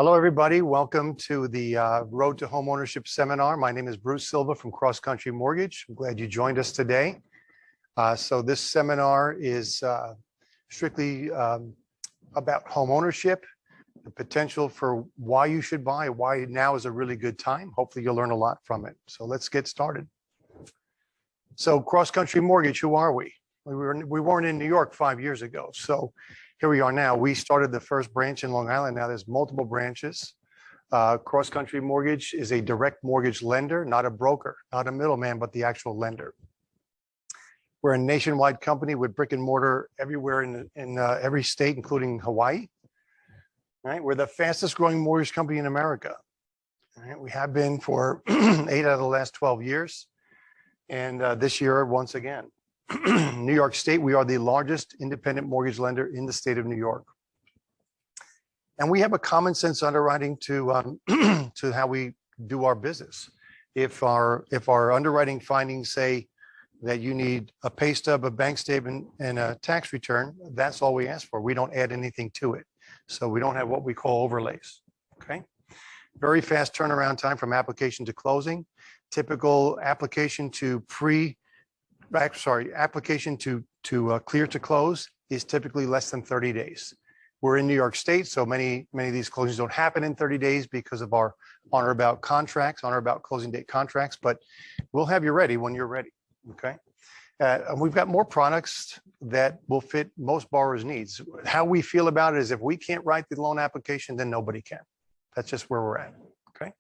Hello, everybody. Welcome to the Road to Homeownership seminar. My name is Bruce Silva from Cross Country Mortgage. I'm glad you joined us today. So this seminar is strictly about homeownership, the potential for why you should buy, why now is a really good time. Hopefully you'll learn a lot from it. So let's get started. So Cross Country Mortgage, who are we? We weren't in New York 5 years ago. So here we are now. We started the first branch in Long Island. Now there's multiple branches. Cross Country Mortgage is a direct mortgage lender, not a broker, not a middleman, but the actual lender. We're a nationwide company with brick and mortar everywhere in every state, including Hawaii. Right? We're the fastest growing mortgage company in America. Right? We have been for 8 out of the last 12 years. And this year, once again. New York State, we are the largest independent mortgage lender in the state of New York. And we have a common sense underwriting to how we do our business. If our underwriting findings say that you need a pay stub, a bank statement, and a tax return, that's all we ask for. We don't add anything to it. So we don't have what we call overlays, okay? Very fast turnaround time from application to closing. Typical application to application to clear to close is typically less than 30 days. We're in New York State, so many of these closings don't happen in 30 days because of our on or about closing date contracts, but we'll have you ready when you're ready, okay? And we've got more products that will fit most borrowers' needs. How we feel about it is if we can't write the loan application, then nobody can. That's just where we're at, okay?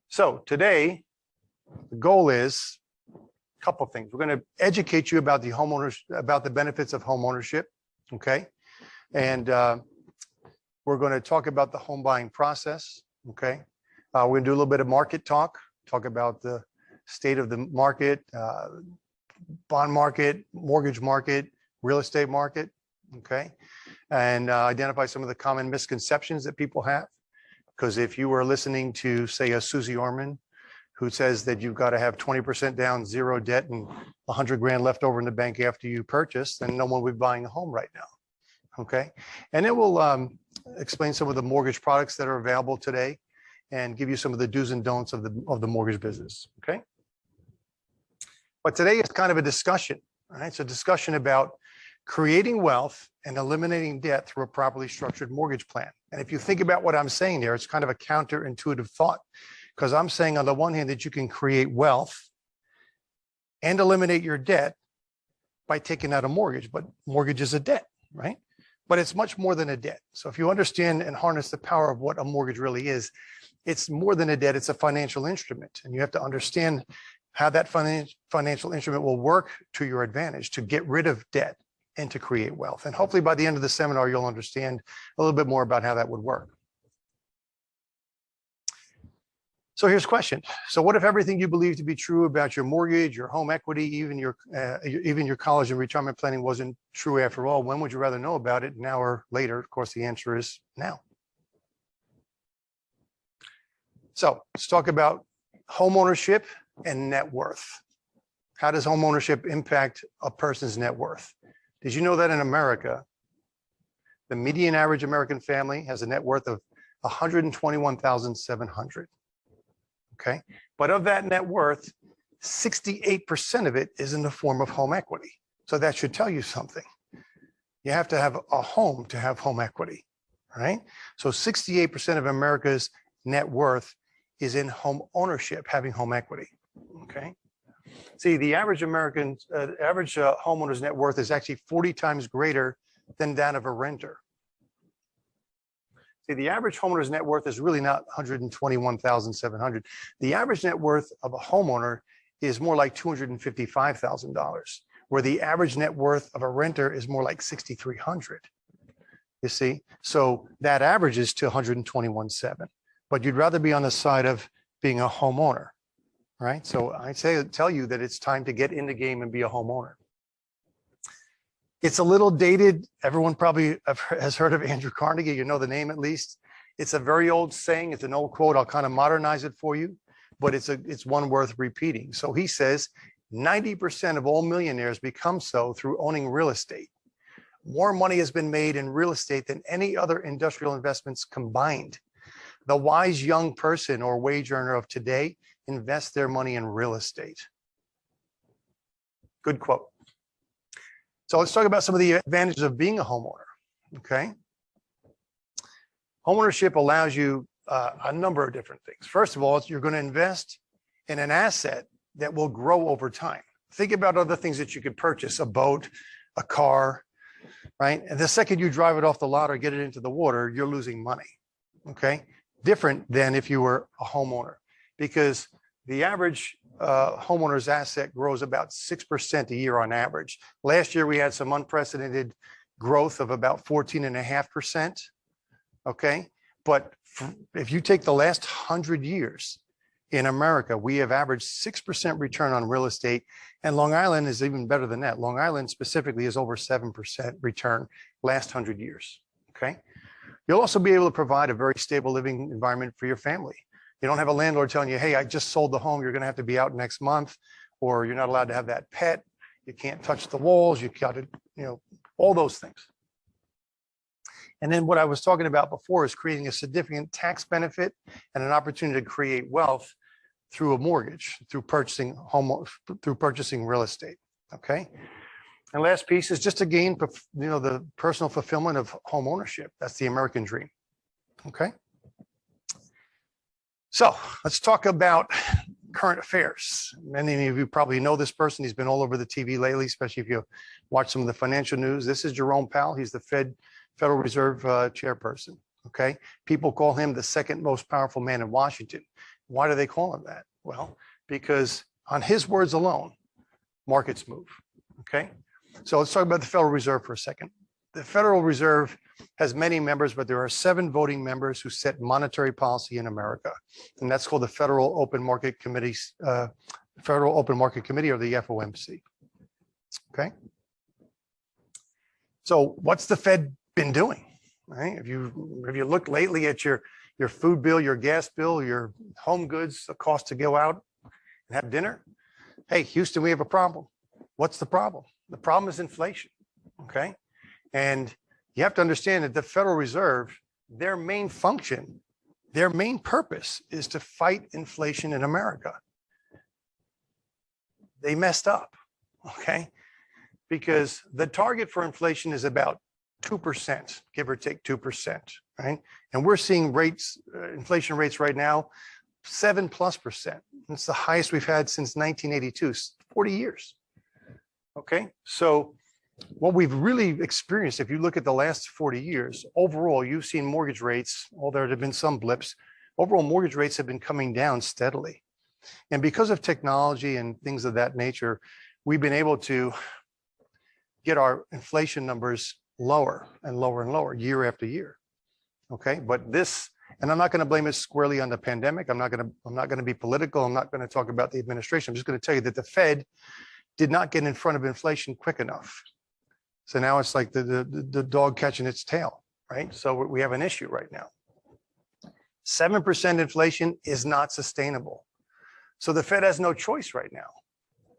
So today, the goal is couple things. We're going to educate you about about the benefits of home ownership, okay? And we're going to talk about the home buying process, okay? We're going to do a little bit of market talk about the state of the market, bond market, mortgage market, real estate market, okay? And identify some of the common misconceptions that people have. Because if you were listening to, say, a Susie Orman, who says that you've got to have 20% down, zero debt, and 100 grand left over in the bank after you purchase, then no one will be buying a home right now, okay? And it will explain some of the mortgage products that are available today and give you some of the do's and don'ts of the mortgage business, okay? But today is kind of a discussion, all right? It's a discussion about creating wealth and eliminating debt through a properly structured mortgage plan. And if you think about what I'm saying there, it's kind of a counterintuitive thought. Because I'm saying on the one hand that you can create wealth and eliminate your debt by taking out a mortgage, but mortgage is a debt, right? But it's much more than a debt. So if you understand and harness the power of what a mortgage really is, it's more than a debt, it's a financial instrument. And you have to understand how that financial instrument will work to your advantage to get rid of debt and to create wealth. And hopefully by the end of the seminar, you'll understand a little bit more about how that would work. So here's a question. So what if everything you believe to be true about your mortgage, your home equity, even your college and retirement planning wasn't true after all? When would you rather know about it, now or later? Of course, the answer is now. So let's talk about home ownership and net worth. How does home ownership impact a person's net worth? Did you know that in America, the median average American family has a net worth of $121,700? Okay, but of that net worth, 68% of it is in the form of home equity. So that should tell you something. You have to have a home to have home equity, right? So 68% of America's net worth is in home ownership, having home equity, okay? See, the average homeowner's net worth is actually 40 times greater than that of a renter. The average homeowner's net worth is really not $121,700. The average net worth of a homeowner is more like $255,000, where the average net worth of a renter is more like $6,300. You see, so that averages to $121,700. But you'd rather be on the side of being a homeowner, right? So I tell you that it's time to get in the game and be a homeowner. It's a little dated. Everyone probably has heard of Andrew Carnegie. You know the name at least. It's a very old saying. It's an old quote. I'll kind of modernize it for you, but it's one worth repeating. So he says, 90% of all millionaires become so through owning real estate. More money has been made in real estate than any other industrial investments combined. The wise young person or wage earner of today invests their money in real estate. Good quote. So let's talk about some of the advantages of being a homeowner. Okay. Homeownership allows you a number of different things. First of all, you're going to invest in an asset that will grow over time. Think about other things that you could purchase, a boat, a car, right? And the second you drive it off the lot or get it into the water, you're losing money. Okay. Different than if you were a homeowner, because the average homeowner's asset grows about 6% a year on average. Last year, we had some unprecedented growth of about 14.5%. Okay. But if you take the last 100 years in America, we have averaged 6% return on real estate. And Long Island is even better than that. Long Island specifically is over 7% return last 100 years. Okay. You'll also be able to provide a very stable living environment for your family. You don't have a landlord telling you, hey, I just sold the home, you're going to have to be out next month, or you're not allowed to have that pet. You can't touch the walls. You got to, all those things. And then what I was talking about before is creating a significant tax benefit and an opportunity to create wealth through a mortgage, through purchasing real estate. Okay. And last piece is just to gain, the personal fulfillment of home ownership. That's the American dream. Okay. So let's talk about current affairs. Many of you probably know this person. He's been all over the TV lately, especially if you watch some of the financial news. This is Jerome Powell. He's the Federal Reserve chairperson. Okay. People call him the second most powerful man in Washington. Why do they call him that? Well, because on his words alone, markets move. Okay. So let's talk about the Federal Reserve for a second. The Federal Reserve has many members, but there are 7 voting members who set monetary policy in America. And that's called the Federal Open Market Committee, or the FOMC. Okay. So what's the Fed been doing? Right? If you look lately at your food bill, your gas bill, your home goods, the cost to go out and have dinner. Hey, Houston, we have a problem. What's the problem? The problem is inflation. Okay. And you have to understand that the Federal Reserve, their main function, their main purpose is to fight inflation in America. They messed up. Okay. Because the target for inflation is about 2%, give or take 2%, right? And we're seeing inflation rates right now, 7+%. It's the highest we've had since 1982, 40 years. Okay, so what we've really experienced, if you look at the last 40 years, overall, you've seen mortgage rates, although there have been some blips, overall mortgage rates have been coming down steadily. And because of technology and things of that nature, we've been able to get our inflation numbers lower and lower and lower year after year. Okay, but this, and I'm not going to blame it squarely on the pandemic. I'm not going to be political. I'm not going to talk about the administration. I'm just going to tell you that the Fed did not get in front of inflation quick enough. So now it's like the dog catching its tail, right? So we have an issue right now. 7% inflation is not sustainable. So the Fed has no choice right now.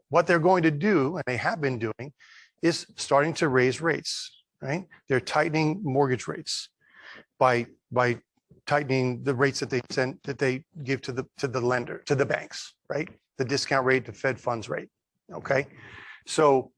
What they're going to do, and they have been doing, is starting to raise rates, right? They're tightening mortgage rates by tightening the rates that they give to the lender, to the banks, right? The discount rate, the Fed funds rate. Okay. So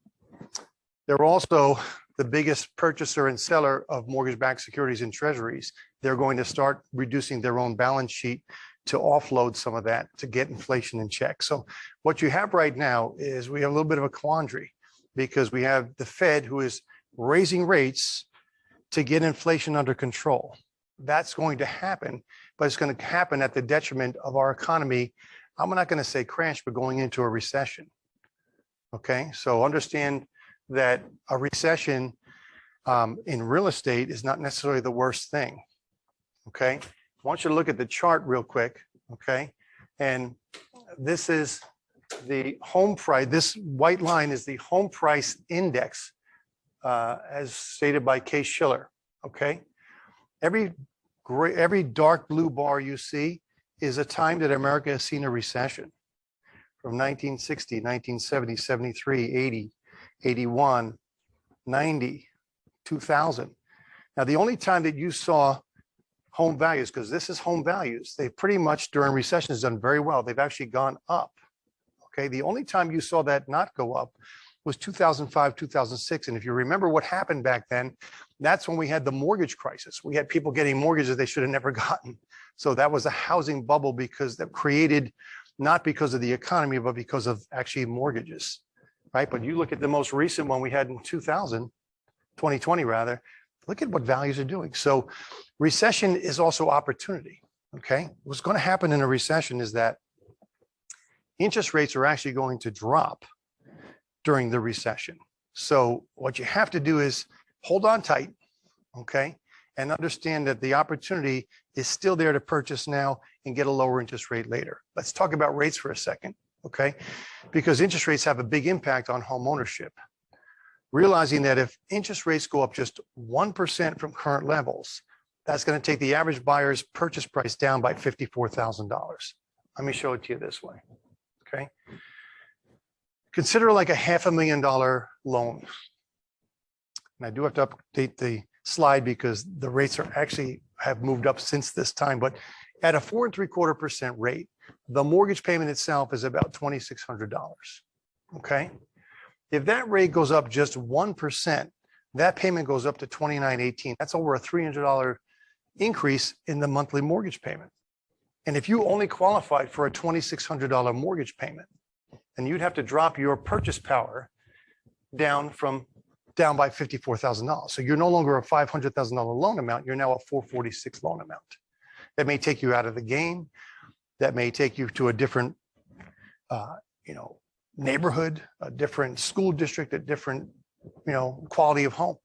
they're also the biggest purchaser and seller of mortgage-backed securities and treasuries. They're going to start reducing their own balance sheet to offload some of that to get inflation in check. So what you have right now is we have a little bit of a quandary, because we have the Fed who is raising rates to get inflation under control. That's going to happen, but it's going to happen at the detriment of our economy. I'm not going to say crash, but going into a recession. Okay, so understand that a recession in real estate is not necessarily the worst thing. Okay, I want you to look at the chart real quick. Okay, and this is the home price. This white line is the home price index, as stated by Case-Shiller. Okay, every dark blue bar you see is a time that America has seen a recession. From 1960, 1970, 73, 80, 81, 90, 2000. Now, the only time that you saw home values, because this is home values, they pretty much during recessions done very well. They've actually gone up. Okay, the only time you saw that not go up was 2005, 2006. And if you remember what happened back then, that's when we had the mortgage crisis. We had people getting mortgages they should have never gotten. So that was a housing bubble because that created, not because of the economy, but because of actually mortgages, right? But you look at the most recent one we had in 2020 rather, look at what values are doing. So recession is also opportunity, okay? What's going to happen in a recession is that interest rates are actually going to drop during the recession. So what you have to do is hold on tight, okay? And understand that the opportunity is still there to purchase now and get a lower interest rate later. Let's talk about rates for a second, okay? Because interest rates have a big impact on home ownership. Realizing that if interest rates go up just 1% from current levels, that's going to take the average buyer's purchase price down by $54,000. Let me show it to you this way, okay? Consider like a $500,000 loan. And I do have to update the slide because the rates are actually have moved up since this time, but at a 4.75% rate, the mortgage payment itself is about $2,600, okay? If that rate goes up just 1%, that payment goes up to $2,918. That's over a $300 increase in the monthly mortgage payment. And if you only qualified for a $2,600 mortgage payment, then you'd have to drop your purchase power down by $54,000. So you're no longer a $500,000 loan amount. You're now a $446 loan amount. That may take you out of the game. That may take you to a different, neighborhood, a different school district, a different, quality of home.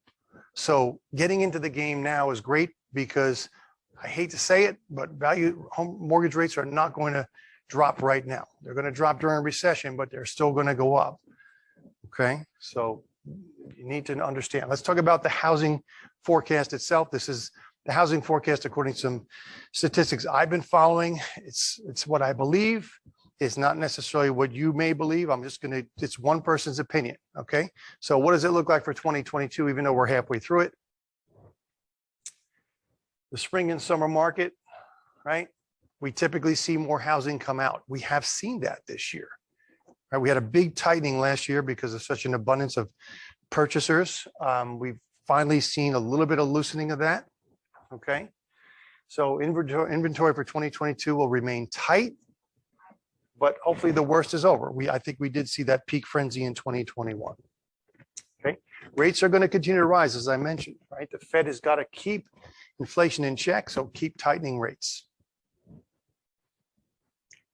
So getting into the game now is great because I hate to say it, but home mortgage rates are not going to drop right now. They're going to drop during a recession, but they're still going to go up. Okay, so you need to understand. Let's talk about the housing forecast itself. This is the housing forecast according to some statistics I've been following. It's what I believe. It's not necessarily what you may believe. It's one person's opinion. Okay, so what does it look like for 2022, even though we're halfway through it? The spring and summer market, right? We typically see more housing come out. We have seen that this year. Right? We had a big tightening last year because of such an abundance of purchasers. We've finally seen a little bit of loosening of that. Okay, so inventory for 2022 will remain tight, but hopefully the worst is over. I think we did see that peak frenzy in 2021. Okay, rates are going to continue to rise, as I mentioned. Right, the Fed has got to keep inflation in check, so keep tightening rates.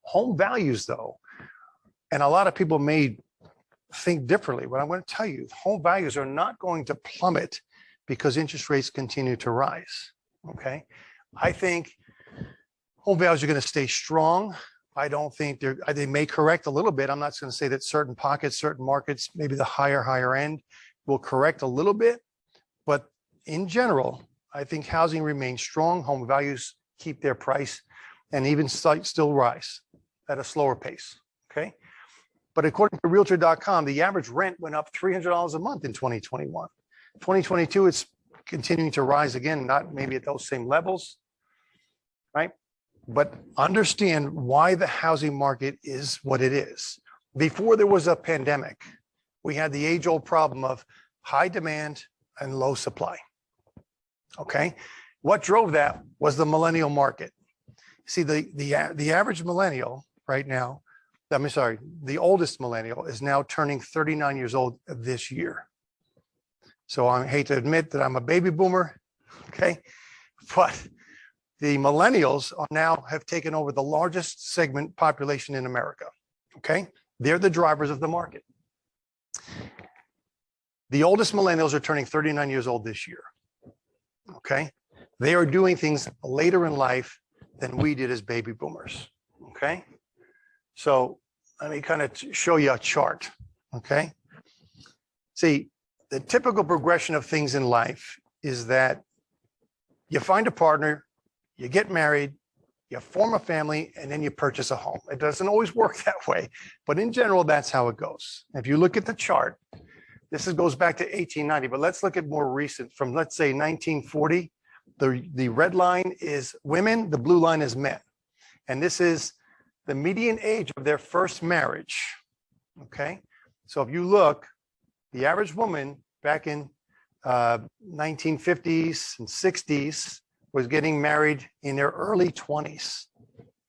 Home values, though, and a lot of people may think differently, but I'm going to tell you, home values are not going to plummet because interest rates continue to rise. Okay, I think home values are going to stay strong. I don't think they may correct a little bit. I'm not going to say that certain pockets, certain markets, maybe the higher end will correct a little bit, but in general, I think housing remains strong. Home values keep their price and even still rise at a slower pace. Okay, but according to Realtor.com, the average rent went up $300 a month in 2021. 2022, it's continuing to rise again, not maybe at those same levels, right? But understand why the housing market is what it is. Before there was a pandemic, we had the age-old problem of high demand and low supply. Okay, what drove that was the millennial market. See, the average millennial right now, the oldest millennial is now turning 39 years old this year. So I hate to admit that I'm a baby boomer, okay? But the millennials have taken over the largest segment population in America, okay? They're the drivers of the market. The oldest millennials are turning 39 years old this year, okay? They are doing things later in life than we did as baby boomers, okay? So let me kind of show you a chart, okay? See, the typical progression of things in life is that you find a partner, you get married, you form a family, and then you purchase a home. It doesn't always work that way, but in general, that's how it goes. If you look at the chart, goes back to 1890, but let's look at more recent from, let's say 1940. The red line is women, the blue line is men. And this is the median age of their first marriage. Okay. So if you look, the average woman back in 1950s and 60s was getting married in their early 20s.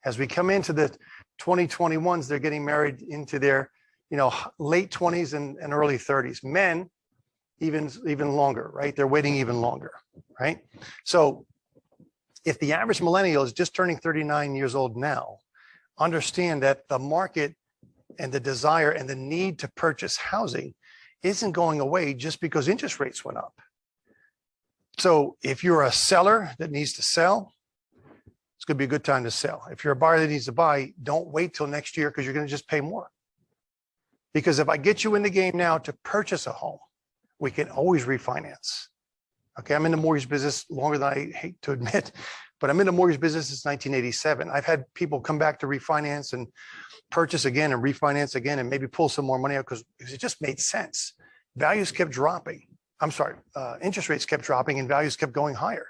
As we come into the 2021s, they're getting married into their, late 20s and early 30s. Men, even longer, right? They're waiting even longer, right? So if the average millennial is just turning 39 years old now, understand that the market and the desire and the need to purchase housing isn't going away just because interest rates went up. So if you're a seller that needs to sell, it's going to be a good time to sell. If you're a buyer that needs to buy, don't wait till next year because you're going to just pay more. Because if I get you in the game now to purchase a home, we can always refinance. Okay, I'm in the mortgage business longer than I hate to admit, but I'm in the mortgage business since 1987. I've had people come back to refinance and purchase again and refinance again and maybe pull some more money out because it just made sense. Values kept dropping. I'm sorry, interest rates kept dropping and values kept going higher.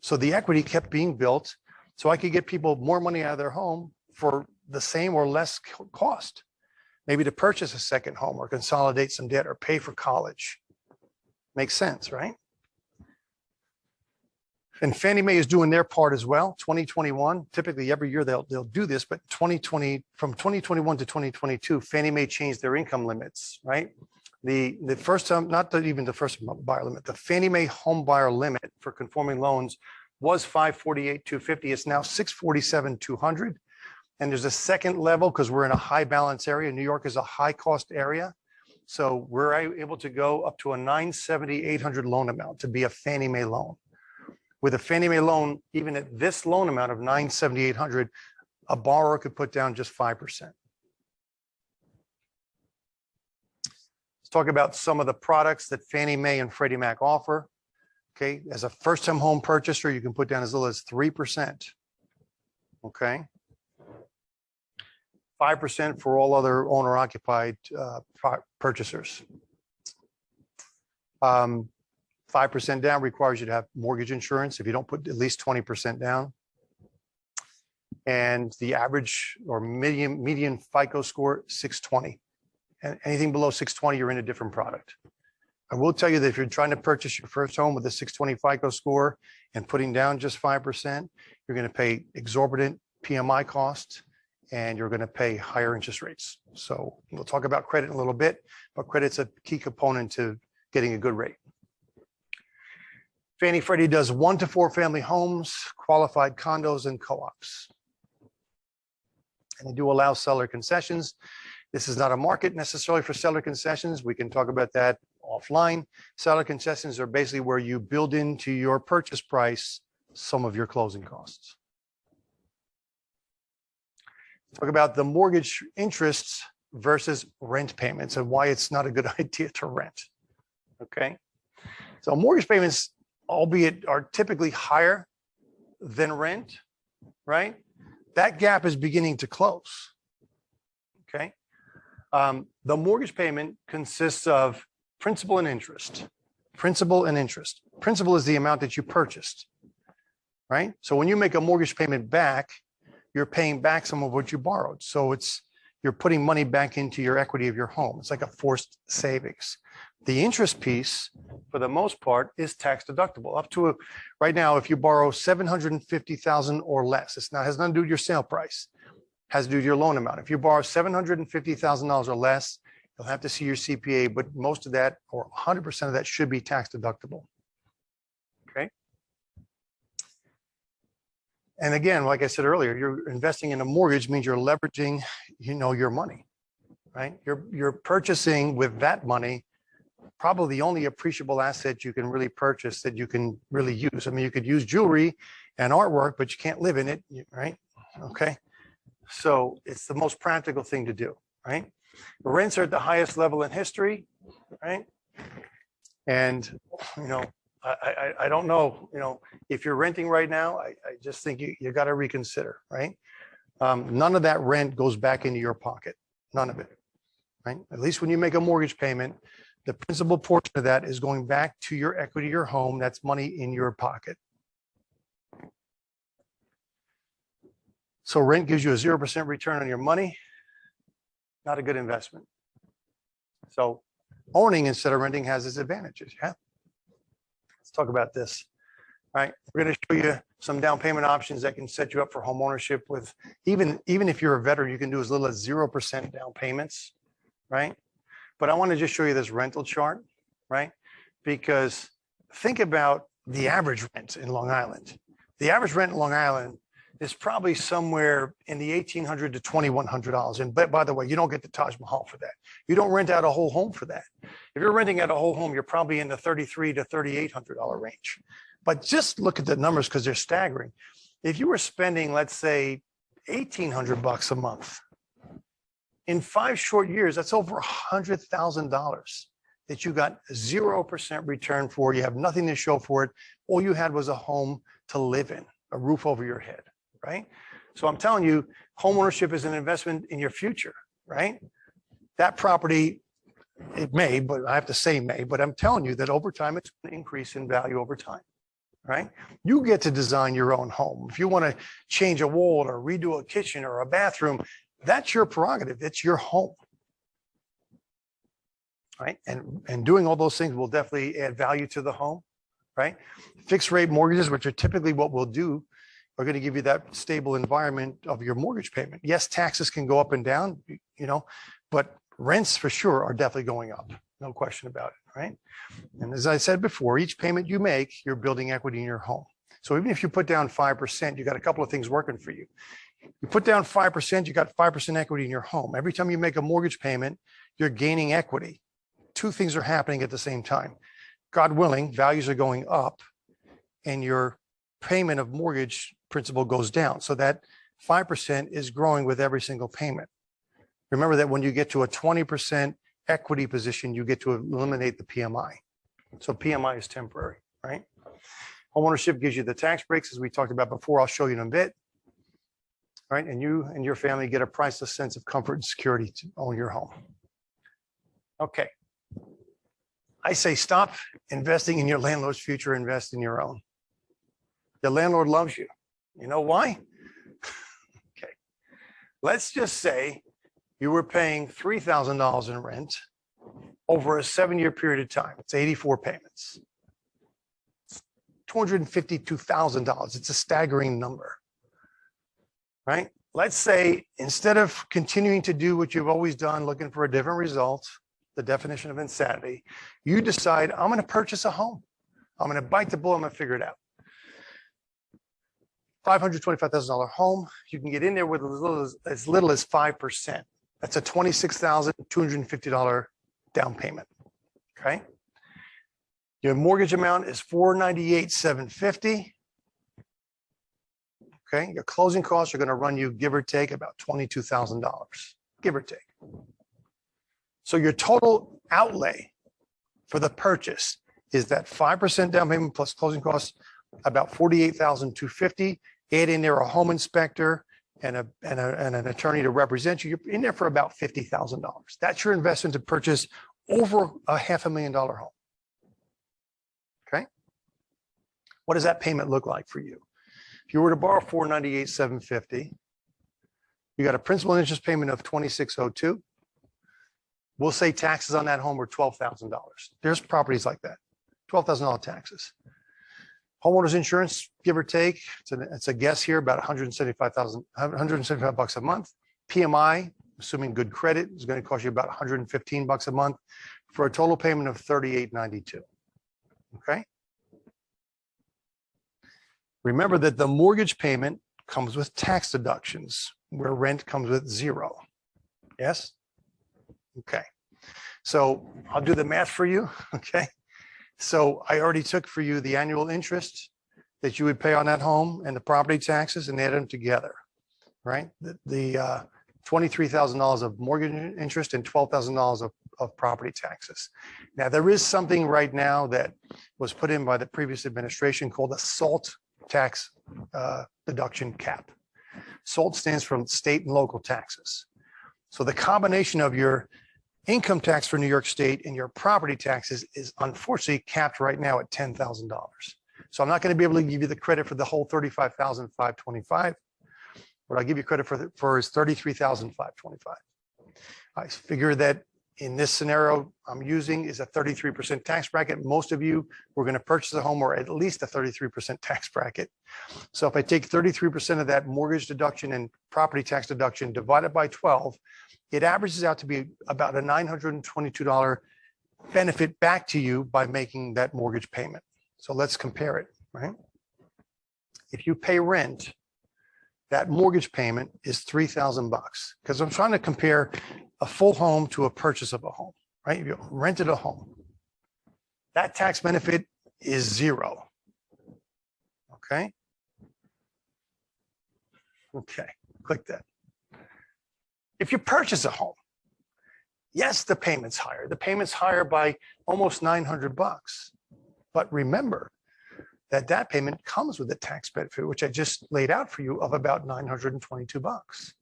So the equity kept being built so I could get people more money out of their home for the same or less cost. Maybe to purchase a second home or consolidate some debt or pay for college. Makes sense, right? And Fannie Mae is doing their part as well. 2021, typically every year they'll do this, but from 2021 to 2022, Fannie Mae changed their income limits, right? The first time, even the first buyer limit, the Fannie Mae home buyer limit for conforming loans was 548,250. It's now 647,200. And there's a second level because we're in a high balance area. New York is a high cost area. So we're able to go up to a 970,800 loan amount to be a Fannie Mae loan. With a Fannie Mae loan, even at this loan amount of 970,800, a borrower could put down just 5%. Let's talk about some of the products that Fannie Mae and Freddie Mac offer. Okay, as a first-time home purchaser, you can put down as little as 3%. Okay. 5% for all other owner-occupied purchasers. 5% down requires you to have mortgage insurance if you don't put at least 20% down. And the average or median FICO score, 620. And anything below 620, you're in a different product. I will tell you that if you're trying to purchase your first home with a 620 FICO score and putting down just 5%, you're going to pay exorbitant PMI costs and you're going to pay higher interest rates. So we'll talk about credit in a little bit, but credit's a key component to getting a good rate. Fannie Freddie does 1 to 4 family homes, qualified condos, and co-ops. And they do allow seller concessions. This is not a market necessarily for seller concessions. We can talk about that offline. Seller concessions are basically where you build into your purchase price some of your closing costs. Talk about the mortgage interests versus rent payments and why it's not a good idea to rent. Okay. So mortgage payments, albeit are typically higher than rent, right? That gap is beginning to close. Okay. The mortgage payment consists of principal and interest. Principal and interest. Principal is the amount that you purchased, right? So when you make a mortgage payment back, you're paying back some of what you borrowed. So you're putting money back into your equity of your home. It's like a forced savings. The interest piece, for the most part, is tax deductible. Up to right now, if you borrow $750,000 or less, it has nothing to do with your sale price. It has to do with your loan amount. If you borrow $750,000 or less, you'll have to see your CPA, but most of that, or 100% of that, should be tax deductible. Okay. And again, like I said earlier, you're investing in a mortgage means you're leveraging, your money, right? You're purchasing with that money, probably the only appreciable asset you can really purchase that you can really use. I mean, you could use jewelry and artwork, but you can't live in it, right? Okay. So it's the most practical thing to do, right? Rents are at the highest level in history, right? And, I don't know, if you're renting right now, I just think you got to reconsider, right? None of that rent goes back into your pocket, none of it, right? At least when you make a mortgage payment, The principal portion of that is going back to your equity, your home. That's money in your pocket. So rent gives you a 0% return on your money. Not a good investment. So owning instead of renting has its advantages. Yeah. Let's talk about this. All right. We're going to show you some down payment options that can set you up for home ownership with even if you're a veteran, you can do as little as 0% down payments. Right. But I want to just show you this rental chart. Right. Because think about the average rent in Long Island. The average rent in Long Island is probably somewhere in the $1,800 to $2,100. And by the way, you don't get the Taj Mahal for that. You don't rent out a whole home for that. If you're renting out a whole home, you're probably in the $3,300 to $3,800 range. But just look at the numbers because they're staggering. If you were spending, let's say, $1,800 a month, in 5 short years, that's over $100,000 that you got 0% return for. You have nothing to show for it. All you had was a home to live in, a roof over your head. Right? So I'm telling you, homeownership is an investment in your future, right? That property, it may, but I have to say may, but I'm telling you that over time, it's going to increase in value over time, right? You get to design your own home. If you want to change a wall or redo a kitchen or a bathroom, that's your prerogative. It's your home, right? And doing all those things will definitely add value to the home, right? Fixed rate mortgages, which are typically what we'll do, are going to give you that stable environment of your mortgage payment. Yes, taxes can go up and down, but rents for sure are definitely going up. No question about it, right? And as I said before, each payment you make, you're building equity in your home. So even if you put down 5%, you got a couple of things working for you. You put down 5%, you got 5% equity in your home. Every time you make a mortgage payment, you're gaining equity. 2 things are happening at the same time. God willing, values are going up and your payment of mortgage principal goes down. So that 5% is growing with every single payment. Remember that when you get to a 20% equity position, you get to eliminate the PMI. So PMI is temporary, right? Homeownership gives you the tax breaks, as we talked about before. I'll show you in a bit, right? And you and your family get a priceless sense of comfort and security to own your home. Okay. I say stop investing in your landlord's future, invest in your own. The landlord loves you. You know why? Okay. Let's just say you were paying $3,000 in rent over a 7-year period of time. It's 84 payments. It's $252,000. It's a staggering number, right? Let's say instead of continuing to do what you've always done, looking for a different result, the definition of insanity, you decide, I'm going to purchase a home. I'm going to bite the bullet. I'm going to figure it out. $525,000 home, you can get in there with as little as 5%. That's a $26,250 down payment. Okay. Your mortgage amount is $498,750. Okay. Your closing costs are going to run you, give or take, about $22,000, give or take. So your total outlay for the purchase is that 5% down payment plus closing costs, about $48,250. Add in there a home inspector and an attorney to represent you. You're in there for about $50,000. That's your investment to purchase over a $500,000 home. Okay. What does that payment look like for you? If you were to borrow $498,750, you got a principal and interest payment of $2,602. We'll say taxes on that home were $12,000. There's properties like that, $12,000 taxes. Homeowners insurance, give or take, it's a guess here, about $175 a month. PMI, assuming good credit, is going to cost you about $115 a month for a total payment of $38.92. Okay. Remember that the mortgage payment comes with tax deductions, where rent comes with 0. Yes? Okay. So I'll do the math for you. Okay. So I already took for you the annual interest that you would pay on that home and the property taxes and add them together, right? The $23,000 of mortgage interest and $12,000 of property taxes. Now, there is something right now that was put in by the previous administration called a SALT tax deduction cap. SALT stands for state and local taxes. So the combination of your income tax for New York State and your property taxes is unfortunately capped right now at $10,000. So I'm not going to be able to give you the credit for the whole $35,525. What I'll give you credit for is $33,525. I figure that in this scenario I'm using is a 33% tax bracket. Most of you were going to purchase a home or at least a 33% tax bracket. So if I take 33% of that mortgage deduction and property tax deduction divided by 12, it averages out to be about a $922 benefit back to you by making that mortgage payment. So let's compare it, right? If you pay rent, that mortgage payment is $3,000 because I'm trying to compare a full home to a purchase of a home, right? If you rented a home, that tax benefit is zero. Okay. Okay, click that. If you purchase a home, yes, the payment's higher. The payment's higher by almost $900. But remember that that payment comes with a tax benefit, which I just laid out for you, of about $922.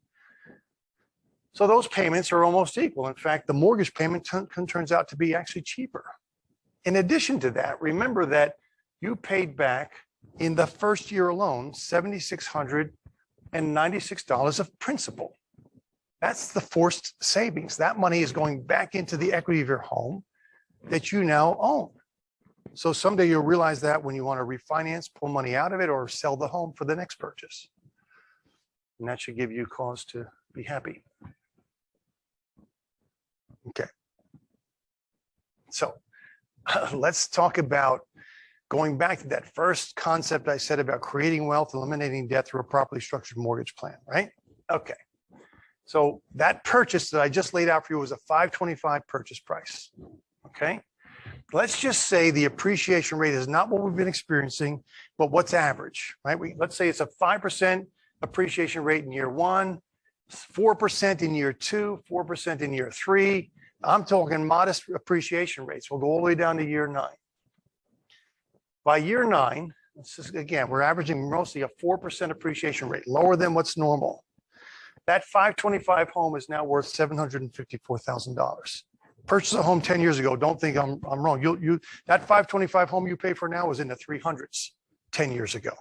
So those payments are almost equal. In fact, the mortgage payment turns out to be actually cheaper. In addition to that, remember that you paid back in the first year alone $7,696 of principal. That's the forced savings. That money is going back into the equity of your home that you now own. So someday you'll realize that when you want to refinance, pull money out of it, or sell the home for the next purchase. And that should give you cause to be happy. Okay. So let's talk about going back to that first concept I said about creating wealth, eliminating debt through a properly structured mortgage plan, right? Okay. So that purchase that I just laid out for you was a $525 purchase price. Okay. Let's just say the appreciation rate is not what we've been experiencing, but what's average, right? Let's say it's a 5% appreciation rate in year one, 4% in year two, 4% in year three. I'm talking modest appreciation rates. We'll go all the way down to year 9. By year 9, again, we're averaging mostly a 4% appreciation rate, lower than what's normal. That 525 home is now worth $754,000. Purchase a home 10 years ago. Don't think I'm wrong. That 525 home you pay for now was in the 300s 10 years ago.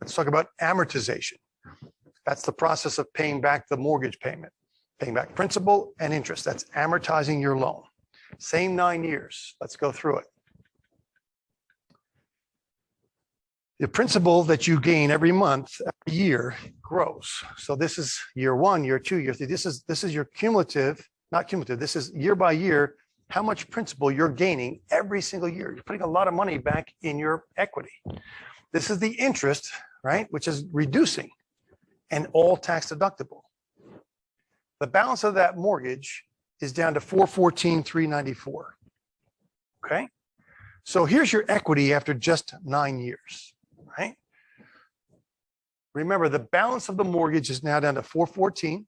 Let's talk about amortization. That's the process of paying back the mortgage payment, paying back principal and interest. That's amortizing your loan. Same 9 years. Let's go through it. The principal that you gain every month, every year grows. So this is year 1, year 2, year 3. This is your cumulative, not cumulative. This is year by year, how much principal you're gaining every single year. You're putting a lot of money back in your equity. This is the interest, right, which is reducing and all tax deductible. The balance of that mortgage is down to $414,394. Okay. So here's your equity after just 9 years, right? Remember, the balance of the mortgage is now down to $414,000,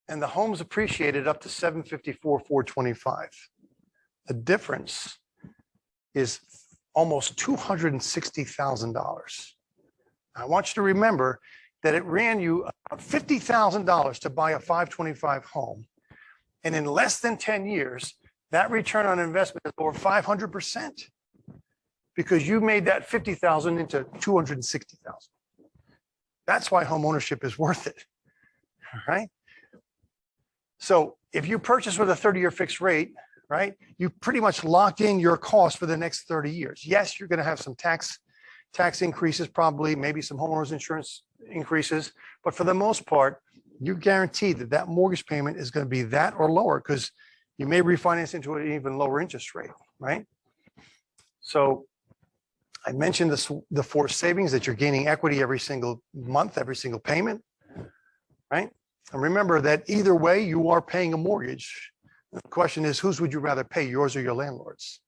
and the home's appreciated up to $754,425. The difference is almost $260,000. I want you to remember that it ran you $50,000 to buy a 525 home, and in less than 10 years, that return on investment is over 500%, because you made that $50,000 into $260,000. That's why home ownership is worth it, all right? So if you purchase with a 30-year fixed rate, right, you pretty much locked in your cost for the next 30 years. Yes, you're going to have some tax increases, probably, maybe some homeowners insurance increases, but for the most part, you're guaranteed that that mortgage payment is going to be that or lower, because you may refinance into an even lower interest rate, right? So I mentioned the forced savings, that you're gaining equity every single month, every single payment, right? And remember that either way, you are paying a mortgage. The question is, whose would you rather pay, yours or your landlord's?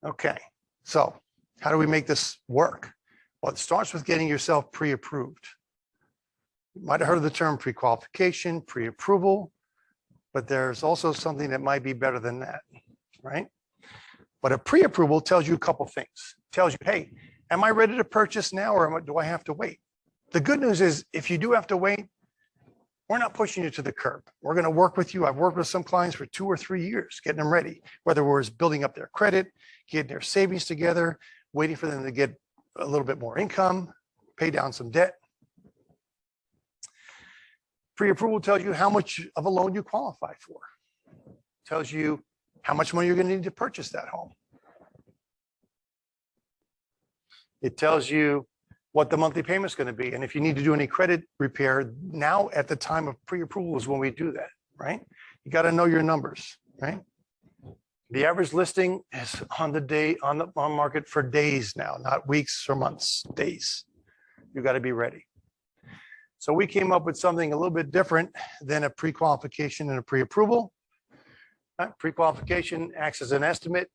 Okay, so how do we make this work? Well, it starts with getting yourself pre-approved. You might have heard of the term pre-qualification, pre-approval, but there's also something that might be better than that, right? But a pre-approval tells you a couple things. It tells you, hey, Am I ready to purchase now or do I have to wait? The good news is if you do have to wait, we're not pushing you to the curb. We're going to work with you. I've worked with some clients for 2 or 3 years, getting them ready, whether we're building up their credit, getting their savings together, waiting for them to get a little bit more income, pay down some debt. Pre-approval tells you how much of a loan you qualify for. Tells you how much money you're going to need to purchase that home. It tells you what the monthly payment is going to be. And if you need to do any credit repair, now at the time of pre-approval is when we do that, right? You got to know your numbers, right? The average listing is on the market for days now, not weeks or months, days. You got to be ready. So we came up with something a little bit different than a pre-qualification and a pre-approval. Pre-qualification acts as an estimate.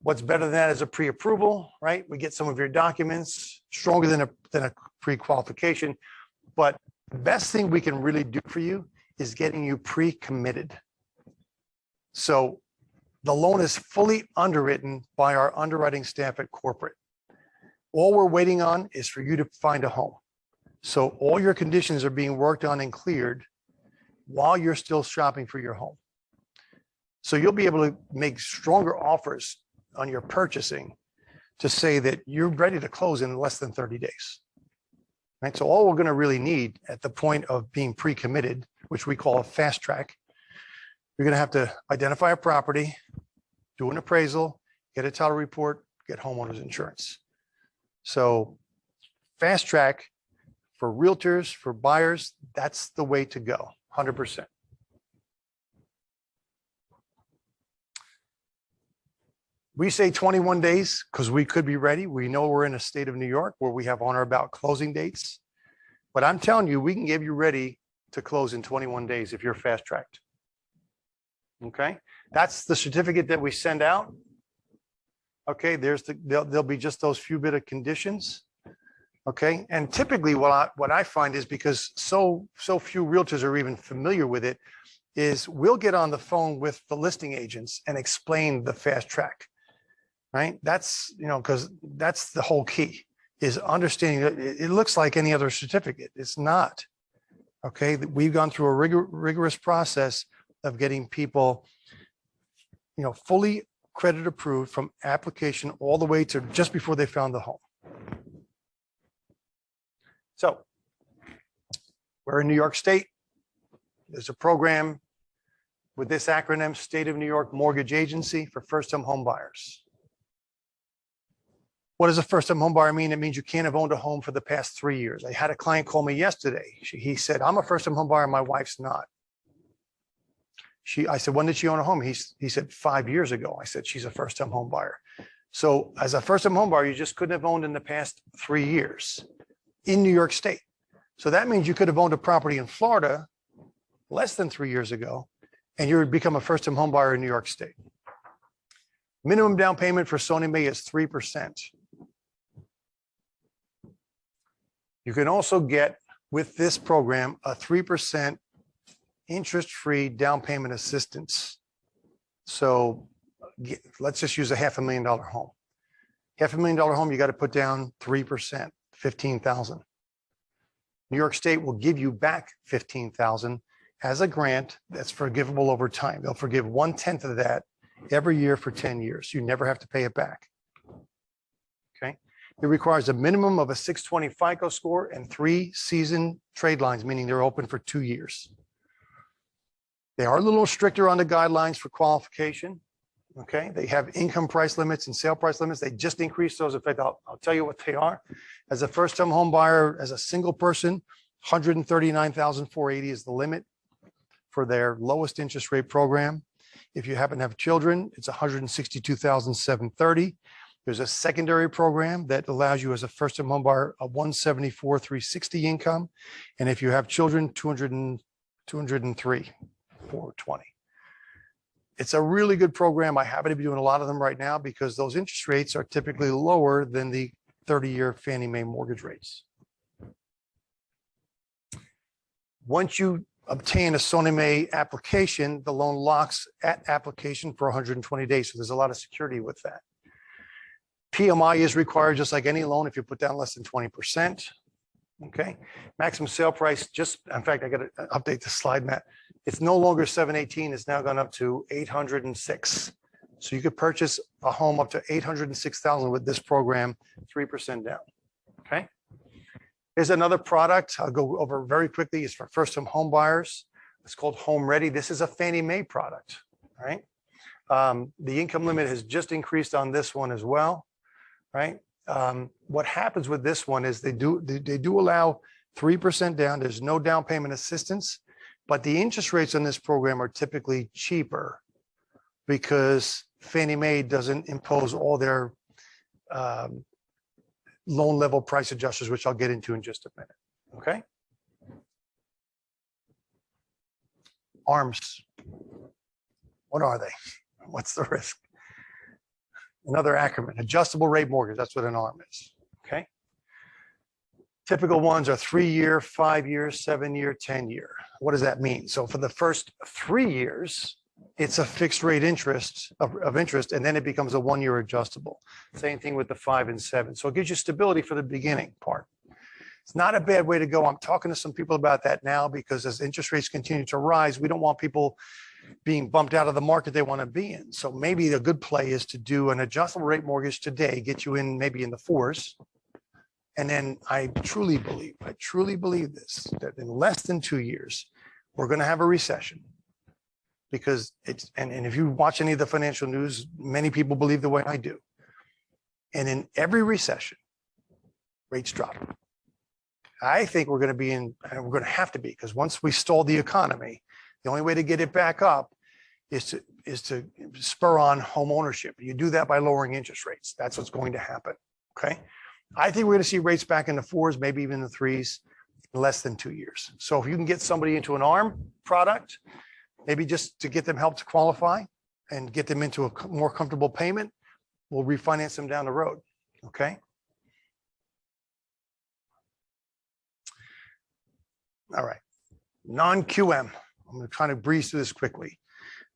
What's better than that is a pre-approval, right? We get some of your documents stronger than a pre-qualification. But the best thing we can really do for you is getting you pre-committed. So the loan is fully underwritten by our underwriting staff at corporate. All we're waiting on is for you to find a home. So all your conditions are being worked on and cleared while you're still shopping for your home. So you'll be able to make stronger offers on your purchasing to say that you're ready to close in less than 30 days. Right? So all we're going to really need at the point of being pre-committed, which we call a fast track, you're going to have to identify a property, do an appraisal, get a title report, get homeowners insurance. So fast track for realtors, for buyers, that's the way to go, 100%. We say 21 days because we could be ready. We know we're in a state of New York where we have on or about closing dates. But I'm telling you, we can get you ready to close in 21 days if you're fast tracked. Okay, that's the certificate that we send out. Okay, there'll be just those few bit of conditions. Okay, and typically what I find is because so few realtors are even familiar with it, is we'll get on the phone with the listing agents and explain the fast track. Right? That's, because that's the whole key, is understanding that it looks like any other certificate. It's not. Okay. We've gone through a rigorous process of getting people, fully credit approved from application all the way to just before they found the home. So we're in New York State. There's a program with this acronym, State of New York Mortgage Agency for first-time home buyers. What does a first-time home buyer mean? It means you can't have owned a home for the past 3 years. I had a client call me yesterday. He said, I'm a first-time home buyer. My wife's not. I said, when did she own a home? He said, 5 years ago. I said, she's a first-time home buyer. So as a first-time home buyer, you just couldn't have owned in the past 3 years in New York State. So that means you could have owned a property in Florida less than 3 years ago, and you would become a first-time home buyer in New York State. Minimum down payment for Sonny Mae is 3%. You can also get, with this program, a 3% interest-free down payment assistance. So let's just use a $500,000 home. $500,000 home, you got to put down 3%, $15,000. New York State will give you back $15,000 as a grant that's forgivable over time. They'll forgive 1/10 of that every year for 10 years. You never have to pay it back. Okay. It requires a minimum of a 620 FICO score and 3 seasoned trade lines, meaning they're open for 2 years. They are a little stricter on the guidelines for qualification. Okay. They have income price limits and sale price limits. They just increased those. In fact, I'll tell you what they are. As a first-time home buyer, as a single person, $139,480 is the limit for their lowest interest rate program. If you happen to have children, it's $162,730. There's a secondary program that allows you as a first-time home buyer a $174,360 income. And if you have children, $203,420. It's a really good program. I happen to be doing a lot of them right now because those interest rates are typically lower than the 30-year Fannie Mae mortgage rates. Once you obtain a Sonny Mae application, the loan locks at application for 120 days. So there's a lot of security with that. PMI is required just like any loan if you put down less than 20%. Okay, maximum sale price, just, in fact, I got to update the slide, Matt. It's no longer 718, it's now gone up to 806. So you could purchase a home up to 806,000 with this program, 3% down. Okay. Here's another product I'll go over very quickly. It's for first-time home buyers. It's called Home Ready. This is a Fannie Mae product, right? The income limit has just increased on this one as well, right? What happens with this one is they do allow 3% down. There's no down payment assistance, but the interest rates on this program are typically cheaper because Fannie Mae doesn't impose all their loan level price adjusters, which I'll get into in just a minute. Okay. ARMs. What are they? What's the risk? Another acronym, adjustable rate mortgage. That's what an ARM is. Okay. Typical ones are 3-year, 5-year, 7-year, 10-year. What does that mean? So for the first 3 years, it's a fixed rate interest of interest, and then it becomes a 1-year adjustable. Same thing with the 5 and 7. So it gives you stability for the beginning part. It's not a bad way to go. I'm talking to some people about that now because as interest rates continue to rise, we don't want people being bumped out of the market they want to be in. So maybe a good play is to do an adjustable rate mortgage today, get you in maybe in the 4s. And then I truly believe this, that in less than 2 years, we're going to have a recession. Because it's, and if you watch any of the financial news, many people believe the way I do. And in every recession, rates drop. I think we're going to be in, and we're going to have to be, because once we stall the economy, the only way to get it back up is to spur on home ownership. You do that by lowering interest rates. That's what's going to happen. Okay. I think we're going to see rates back in the 4s, maybe even the 3s, in less than 2 years. So if you can get somebody into an ARM product, maybe just to get them help to qualify and get them into a more comfortable payment, we'll refinance them down the road. Okay. All right. Non-QM. I'm going to try to breeze through this quickly.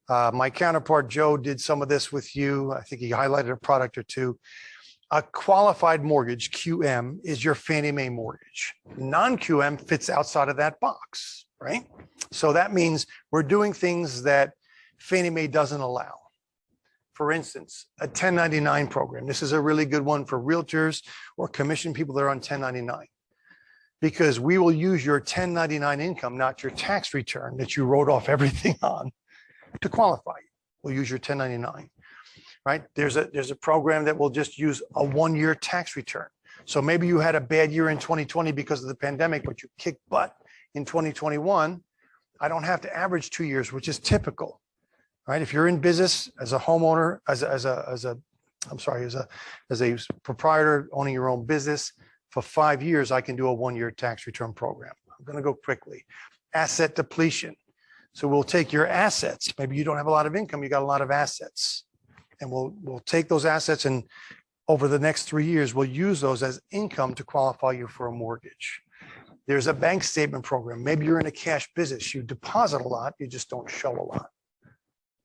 My counterpart, Joe, did some of this with you. I think he highlighted a product or two. A qualified mortgage, QM, is your Fannie Mae mortgage. Non-QM fits outside of that box, right? So that means we're doing things that Fannie Mae doesn't allow. For instance, a 1099 program. This is a really good one for realtors or commission people that are on 1099. Because we will use your 1099 income, not your tax return that you wrote off everything on, to qualify you. We'll use your 1099, right? There's a program that will just use a 1-year tax return. So maybe you had a bad year in 2020 because of the pandemic, but you kicked butt in 2021. I don't have to average 2 years, which is typical, right? If you're in business as a homeowner, as a proprietor owning your own business, for 5 years, I can do a 1-year tax return program. I'm going to go quickly. Asset depletion. So we'll take your assets. Maybe you don't have a lot of income, you got a lot of assets. And we'll take those assets and over the next 3 years, we'll use those as income to qualify you for a mortgage. There's a bank statement program. Maybe you're in a cash business. You deposit a lot, you just don't show a lot.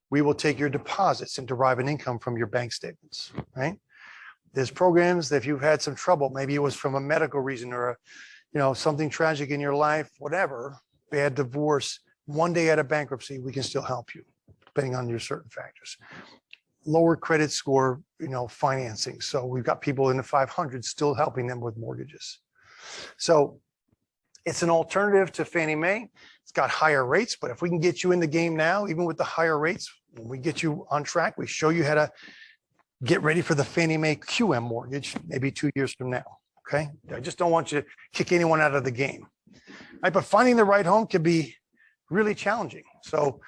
We will take your deposits and derive an income from your bank statements, right? There's programs that if you've had some trouble, maybe it was from a medical reason or something tragic in your life, whatever, bad divorce, one day out of bankruptcy, we can still help you, depending on your certain factors. Lower credit score, financing. So we've got people in the 500s still helping them with mortgages. So it's an alternative to Fannie Mae. It's got higher rates, but if we can get you in the game now, even with the higher rates, when we get you on track, we show you how to get ready for the Fannie Mae QM mortgage, maybe 2 years from now, okay? I just don't want you to kick anyone out of the game, right? But finding the right home can be really challenging. So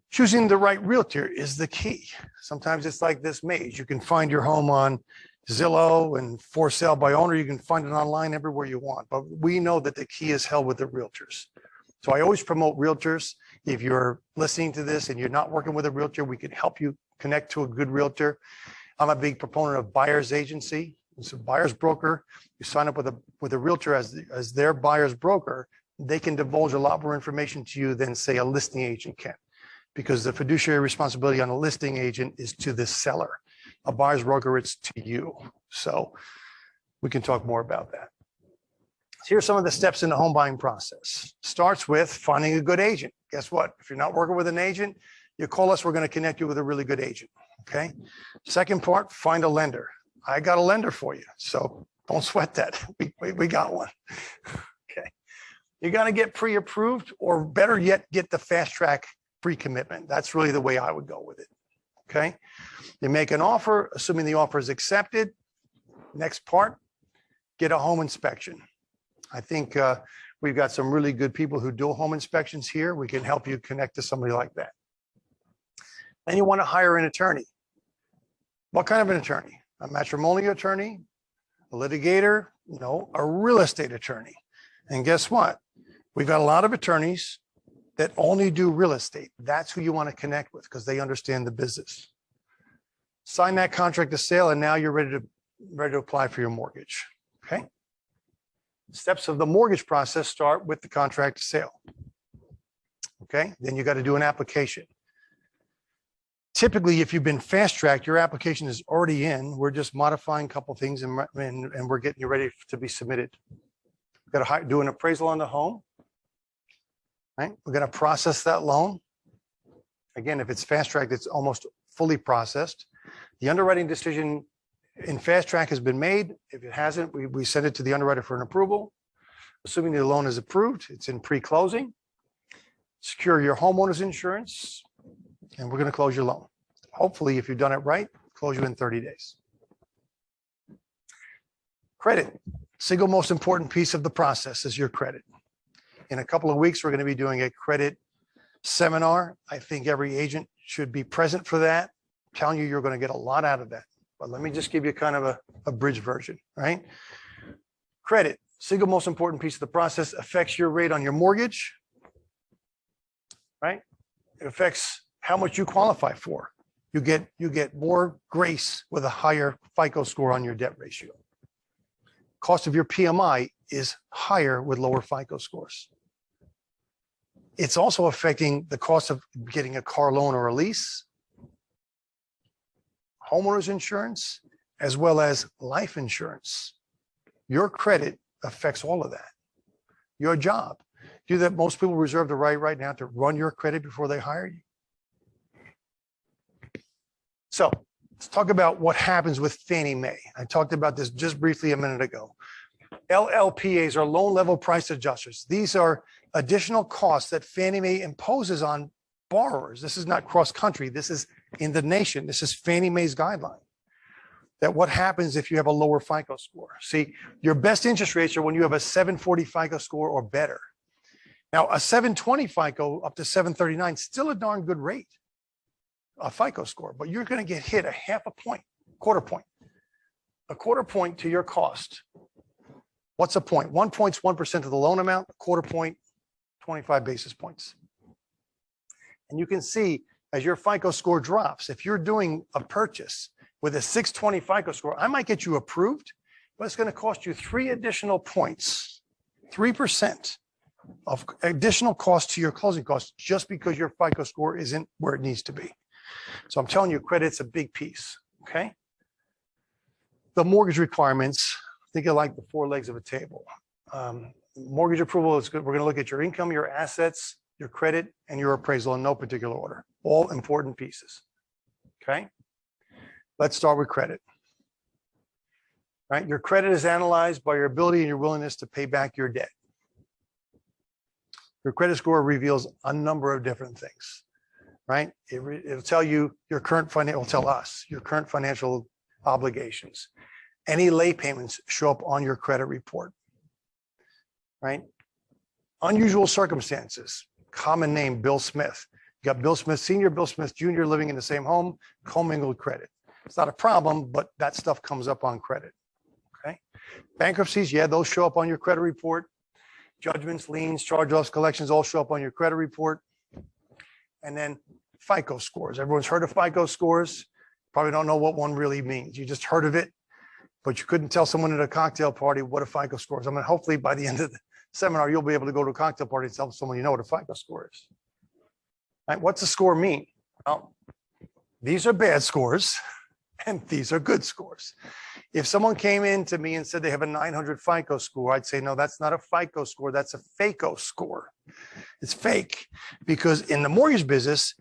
choosing the right realtor is the key. Sometimes it's like this maze. You can find your home on Zillow and for sale by owner. You can find it online everywhere you want, but we know that the key is held with the realtors. So I always promote realtors. If you're listening to this and you're not working with a realtor, we can help you connect to a good realtor. I'm a big proponent of buyer's agency. It's a buyer's broker. You sign up with a realtor as their buyer's broker. They can divulge a lot more information to you than, say, a listing agent can, because the fiduciary responsibility on a listing agent is to the seller. a buyer's broker, it's to you. So we can talk more about that. Here's some of the steps in the home buying process. Starts with finding a good agent. Guess what? If you're not working with an agent, you call us, we're going to connect you with a really good agent. Okay. Second part, find a lender. I got a lender for you. So don't sweat that. We got one. Okay. You got to get pre-approved, or better yet, get the fast track pre-commitment. That's really the way I would go with it. Okay. You make an offer, assuming the offer is accepted. Next part, get a home inspection. I think we've got some really good people who do home inspections here. We can help you connect to somebody like that. Then you want to hire an attorney. What kind of an attorney? A matrimonial attorney, a litigator, a real estate attorney. And guess what? We've got a lot of attorneys that only do real estate. That's who you want to connect with because they understand the business. Sign that contract of sale, and now you're ready to apply for your mortgage. Okay. Steps of the mortgage process start with the contract of sale. Okay. Then you got to do an application. Typically, if you've been fast tracked, your application is already in. We're just modifying a couple of things and we're getting you ready to be submitted. We've got to do an appraisal on the home. Right. We're going to process that loan. Again, if it's fast tracked, it's almost fully processed. The underwriting decision in fast track has been made. If it hasn't, we send it to the underwriter for an approval. Assuming the loan is approved, it's in pre-closing. Secure your homeowner's insurance, and we're going to close your loan. Hopefully, if you've done it right, close you in 30 days. Credit. Single most important piece of the process is your credit. In a couple of weeks, we're going to be doing a credit seminar. I think every agent should be present for that. I'm telling you, you're going to get a lot out of that. But let me just give you kind of a bridge version, right? Credit, single most important piece of the process, affects your rate on your mortgage, right? It affects how much you qualify for. You get more grace with a higher FICO score on your debt ratio. Cost of your PMI is higher with lower FICO scores. It's also affecting the cost of getting a car loan or a lease, homeowner's insurance, as well as life insurance. Your credit affects all of that. Your job. Do that. Most people reserve the right now to run your credit before they hire you. So let's talk about what happens with Fannie Mae. I talked about this just briefly a minute ago. LLPAs are loan level price adjusters. These are additional costs that Fannie Mae imposes on borrowers. This is not cross country. This is in the nation. This is Fannie Mae's guideline. That what happens if you have a lower FICO score. See, your best interest rates are when you have a 740 FICO score or better. Now, a 720 FICO up to 739, still a darn good rate, a FICO score, but you're going to get hit a half a point, quarter point, a quarter point to your cost. What's a point? 1 point's 1% of the loan amount, a quarter point, 25 basis points. And you can see as your FICO score drops, if you're doing a purchase with a 620 FICO score, I might get you approved, but it's going to cost you 3 additional points, 3% of additional cost to your closing costs just because your FICO score isn't where it needs to be. So I'm telling you, credit's a big piece, okay? The mortgage requirements, think of like the 4 legs of a table. Mortgage approval is good. We're going to look at your income, your assets, your credit, and your appraisal in no particular order. All important pieces, okay? Let's start with credit. Right? Your credit is analyzed by your ability and your willingness to pay back your debt. Your credit score reveals a number of different things, right? It'll tell you your current financial, it'll tell us your current financial obligations. Any late payments show up on your credit report, right? Unusual circumstances, common name, Bill Smith. You got Bill Smith Sr., Bill Smith Jr. living in the same home, commingled credit. It's not a problem, but that stuff comes up on credit, okay? Bankruptcies, yeah, those show up on your credit report. Judgments, liens, charge-offs, collections all show up on your credit report. And then FICO scores. Everyone's heard of FICO scores. Probably don't know what one really means. You just heard of it, but you couldn't tell someone at a cocktail party what a FICO score is. I mean, hopefully by the end of the seminar, you'll be able to go to a cocktail party and tell someone you know what a FICO score is. Right? What's a score mean? Well, these are bad scores and these are good scores. If someone came in to me and said they have a 900 FICO score, I'd say, no, that's not a FICO score. That's a FACO score. It's fake, because in the mortgage business,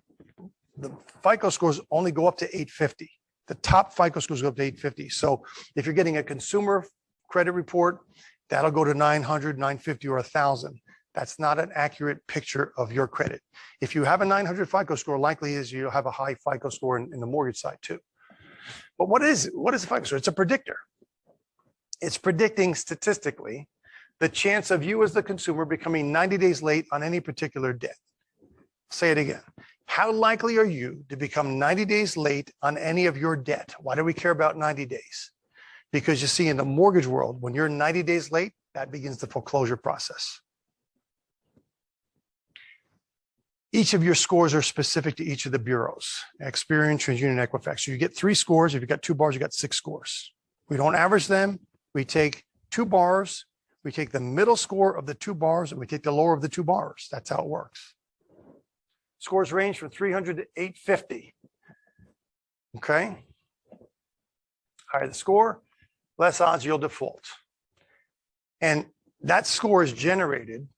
the FICO scores only go up to 850. The top FICO scores go up to 850. So if you're getting a consumer credit report, that'll go to 900, 950, or 1,000. That's not an accurate picture of your credit. If you have a 900 FICO score, likely is you'll have a high FICO score in the mortgage side too. But what is a FICO score? It's a predictor. It's predicting statistically the chance of you as the consumer becoming 90 days late on any particular debt. Say it again. How likely are you to become 90 days late on any of your debt? Why do we care about 90 days? Because you see, in the mortgage world, when you're 90 days late, that begins the foreclosure process. Each of your scores are specific to each of the bureaus: Experian, TransUnion, Equifax. So you get 3 scores. If you've got 2 bars, you got 6 scores. We don't average them. We take 2 bars, we take the middle score of the 2 bars, and we take the lower of the 2 bars. That's how it works. Scores range from 300 to 850. Okay. Higher the score, less odds you'll default. And that score is generated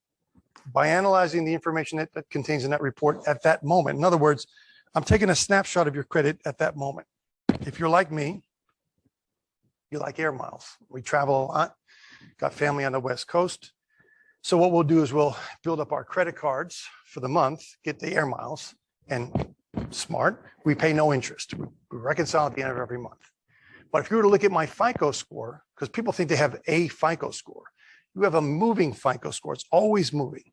by analyzing the information that contains in that report at that moment. In other words, I'm taking a snapshot of your credit at that moment. If you're like me, you like air miles. We travel a lot, got family on the West Coast. So what we'll do is we'll build up our credit cards for the month, get the air miles, and smart, we pay no interest. We reconcile at the end of every month. But if you were to look at my FICO score, because people think they have a FICO score, you have a moving FICO score. It's always moving,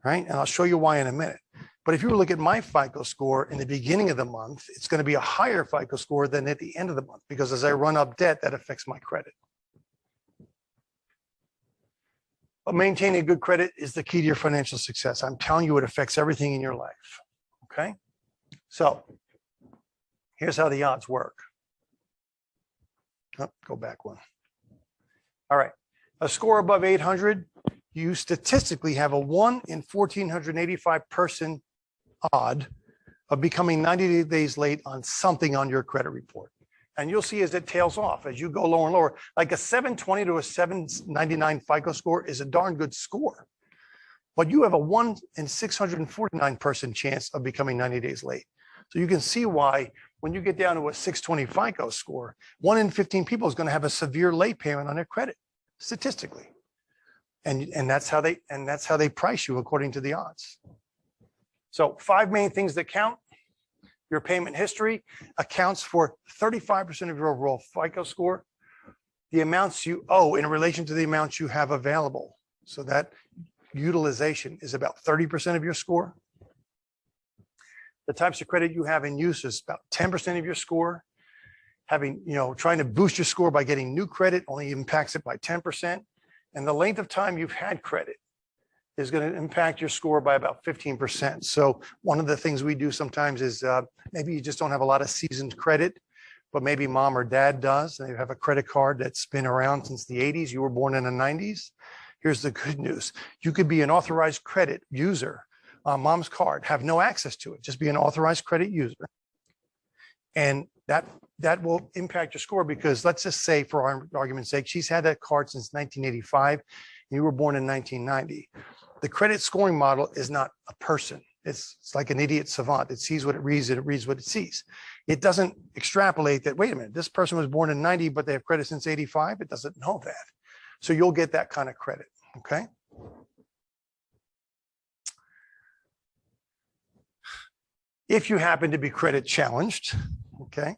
right? And I'll show you why in a minute. But if you were to look at my FICO score in the beginning of the month, it's going to be a higher FICO score than at the end of the month, because as I run up debt, that affects my credit. But maintaining good credit is the key to your financial success. I'm telling you, it affects everything in your life, okay? So here's how the odds work. Oh, go back one. All right. A score above 800, you statistically have a 1 in 1,485 person odd of becoming 90 days late on something on your credit report. And you'll see as it tails off, as you go lower and lower, like a 720 to a 799 FICO score is a darn good score. But you have a 1 in 649 person chance of becoming 90 days late. So you can see why when you get down to a 620 FICO score, 1 in 15 people is going to have a severe late payment on their credit, statistically. And that's how they price you according to the odds. So 5 main things that count. Your payment history accounts for 35% of your overall FICO score. The amounts you owe in relation to the amounts you have available. So that utilization is about 30% of your score. The types of credit you have in use is about 10% of your score. Having, trying to boost your score by getting new credit only impacts it by 10%. And the length of time you've had credit is going to impact your score by about 15%. So one of the things we do sometimes is maybe you just don't have a lot of seasoned credit, but maybe mom or dad does. They have a credit card that's been around since the 80s. You were born in the 90s. Here's the good news. You could be an authorized credit user on mom's card, have no access to it, just be an authorized credit user. And that will impact your score, because let's just say, for our argument's sake, she's had that card since 1985. And you were born in 1990. The credit scoring model is not a person. It's like an idiot savant. It sees what it reads, and it reads what it sees. It doesn't extrapolate that, wait a minute, this person was born in 90, but they have credit since 85. It doesn't know that. So you'll get that kind of credit, okay? If you happen to be credit challenged, okay,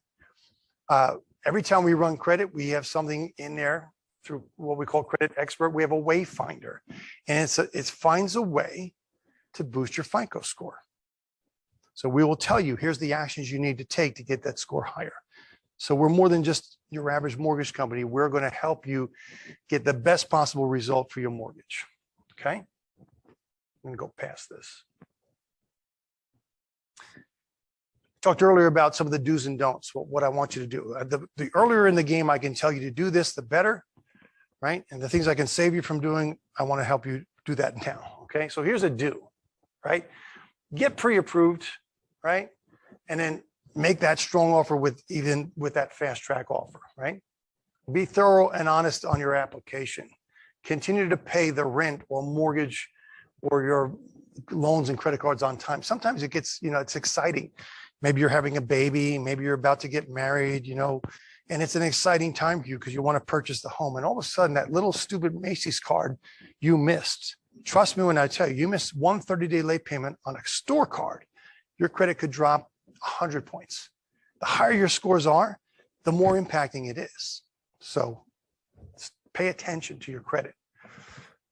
every time we run credit, we have something in there through what we call Credit Expert. We have a wayfinder, and it finds a way to boost your FICO score. So we will tell you, here's the actions you need to take to get that score higher. So we're more than just your average mortgage company. We're going to help you get the best possible result for your mortgage. Okay. I'm going to go past this. Talked earlier about some of the do's and don'ts, what I want you to do. The earlier in the game I can tell you to do this, the better, right? And the things I can save you from doing, I want to help you do that now, okay? So here's a do, right? Get pre-approved, right? And then make that strong offer with that fast track offer, right? Be thorough and honest on your application. Continue to pay the rent or mortgage or your loans and credit cards on time. Sometimes it gets, it's exciting. Maybe you're having a baby, maybe you're about to get married, and it's an exciting time for you because you want to purchase the home. And all of a sudden, that little stupid Macy's card you missed. Trust me when I tell you, you missed one 30-day late payment on a store card, your credit could drop 100 points. The higher your scores are, the more impacting it is. So pay attention to your credit.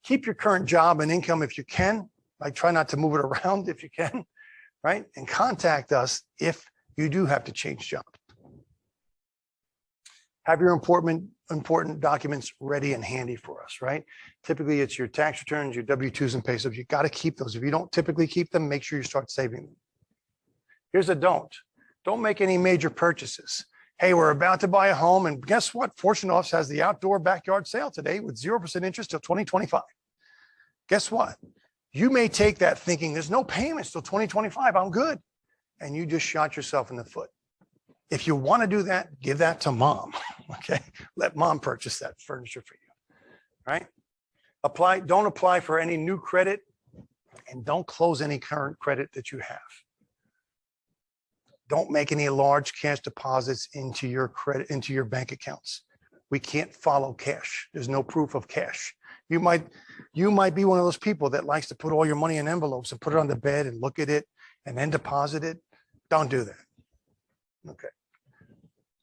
Keep your current job and income if you can. Like, try not to move it around if you can, right? And contact us if you do have to change jobs. Have your important documents ready and handy for us, right? Typically, it's your tax returns, your W-2s and pay stubs. You got to keep those. If you don't typically keep them, make sure you start saving them. Here's a don't. Don't make any major purchases. Hey, we're about to buy a home, and guess what? Fortune Office has the outdoor backyard sale today with 0% interest till 2025. Guess what? You may take that thinking there's no payments till 2025. I'm good. And you just shot yourself in the foot. If you want to do that, give that to mom. Okay. Let mom purchase that furniture for you. Right? Don't apply for any new credit, and don't close any current credit that you have. Don't make any large cash deposits into your bank accounts. We can't follow cash. There's no proof of cash. You might be one of those people that likes to put all your money in envelopes and put it on the bed and look at it and then deposit it. Don't do that. Okay.